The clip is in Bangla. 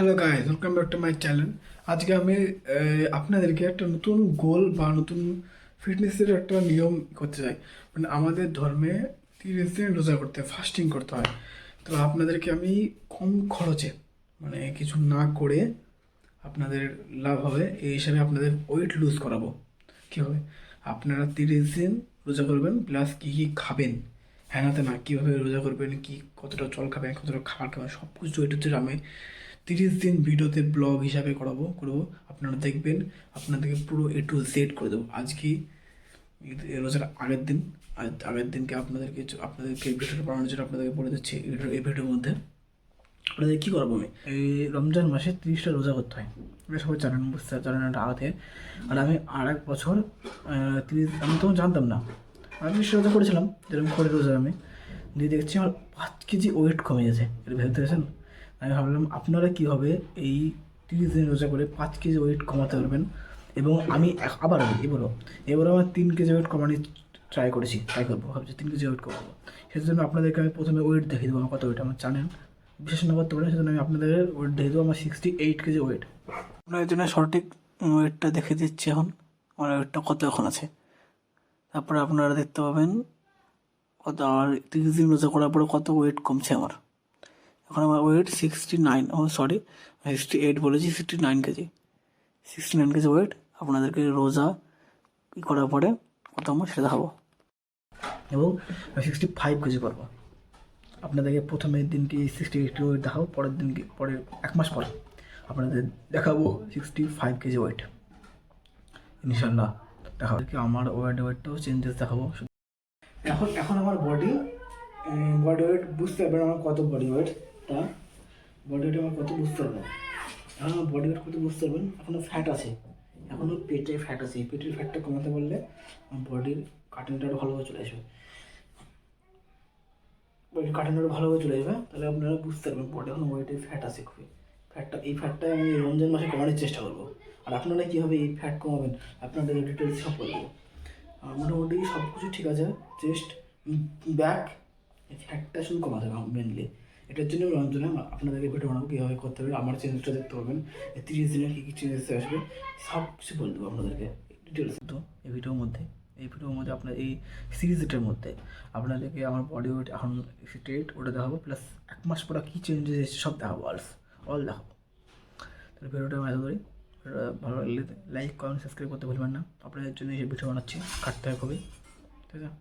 Hello guys, welcome back to my channel. আজকে আমি আপনাদেরকে একটা নতুন গোল বা নতুন ফিটনেসের একটা নিয়ম করতে চাই। মানে আমাদের ধর্মে 30 দিন রোজা করতে ফাস্টিং করতে হয়। তো আপনাদেরকে আমি কম খরচে মানে কিছু না করে আপনাদের লাভ হবে এই হিসাবে আপনাদের ওয়েট লুজ করাবো। কী হবে, আপনারা 30 দিন রোজা করবেন, প্লাস কী কী খাবেন, হ্যাঁ নাতে না, কীভাবে রোজা করবেন, কি কতটা জল খাবেন, কতটা খাবার খাবেন, সব কিছু এটুতে আমি 30 দিন ভিডিওতে ব্লগ হিসাবে করবো। আপনারা দেখবেন, আপনাদেরকে পুরো A to Z করে দেবো। আজকে রোজার আগের দিন, আগের দিনকে আপনাদেরকে ভিডিওটা বানানোর জন্য আপনাদেরকে বলে দিচ্ছি এই ভিডিওর মধ্যে আপনাদের কী করবো। আমি এই রমজান মাসে 30টা রোজা করতে হয়, এটা সবাই জানেন, বুঝতে জানেন এটা আগে। আর আমি আর এক বছর 30, আমি তখন জানতাম না, আমি 30টা রোজা করেছিলাম, যেরকম করে রোজা আমি দিয়ে দেখছি আমার 5 কেজি ওয়েট কমে গেছে। এটা ভেবে দেখেছেন? আমি ভাবলাম আপনারা কীভাবে এই 30 দিন রোজা করে 5 কেজি ওয়েট কমাতে পারবেন। এবং আমি এবারও আমার 3 কেজি ওয়েট কমানোর ট্রাই করবো, ভাবছি 3 কেজি ওয়েট কমাবো। সেজন্য আপনাদেরকে আমি প্রথমে ওয়েট দেখিয়ে দেবো, আমার কত ওয়েট আমার চ্যানেল বিশেষ না করতে পারেন, সেজন্য আমি আপনাদের ওয়েট দেখিয়ে দেবো। আমার 68 কেজি ওয়েট। আপনার জন্য সঠিক ওয়েটটা দেখে দিচ্ছি। এখন আমার ওয়েটটা কত এখন আছে, তারপরে আপনারা দেখতে পাবেন কত আমার 30 দিন রোজা করার পরে কত ওয়েট কমছে আমার। এখন আমার ওয়েট 69, সরি 68 বলেছি, 69 কেজি। 69 KG wait. আপনাদেরকে রোজা করার পরে কত আমার সেটা দেখাবো। এবং 65 কেজি করবো। আপনাদেরকে প্রথমের দিনকে 68 ওয়েট দেখাবো, পরের দিনকে পরের 1 মাস পরে আপনাদের দেখাবো 65 কেজি ওয়েট ইনশাল্লাহ দেখাবো। আমার ওয়েটটাও চেঞ্জেস দেখাবো। এখন আমার বডি ওয়েট বুঝতে পারবেন, আমার কত বডি ওয়েটটা, আমার কত বুঝতে পারবেন। এখন আমার বডি ওয়েট কত বুঝতে পারবেন। এখনও ফ্যাট আছে, এখনও পেটে ফ্যাট আছে। এই পেটের ফ্যাটটা কমাতে পারলে আমার বডির কাটিংটা আরও ভালোভাবে চলে আসবে, বডির কাটিংটা আরও ভালোভাবে চলে যাবে। তাহলে আপনারা বুঝতে পারবেন বডি এখন ওয়েটে ফ্যাট আছে খুবই। এই ফ্যাটটা আমি রমজান মাসে কমানোর চেষ্টা করবো। আর আপনারা কীভাবে এই ফ্যাট কমাবেন আপনাদের ডিটেলস সব বলবো। মোটামুটি সব কিছু ঠিক আছে, চেস্ট ব্যাক ফ্যাটটা শুধু কমাতে হবে মেনলি। এটার জন্য রমজানে আপনাদেরকে ভিডিও বানাবো কীভাবে করতে হবে। আমার চ্যানেলটা দেখতে পাবেন, 30 দিনের কী কী চেঞ্জেস আসবে সব কিছু বলে দেবো আপনাদেরকে ডিটেলস। তো এই ভিডিওর মধ্যে আপনার এই সিরিজটার মধ্যে আপনাদেরকে আমার বডি ওয়েট এখন 68 ওটা দেখাবো, প্লাস 1 মাস পরে কী চেঞ্জেস এসেছে সব দেখাবো, অল দেখাবো। তাহলে ভিডিওটা আমি এত করি, ভালো লাগলে লাইক কমেন্ট সাবস্ক্রাইব করতে ভুলবেন না। আপনাদের জন্য এই ভিডিও বানাচ্ছি, কাটতে হবে খুবই, ঠিক আছে।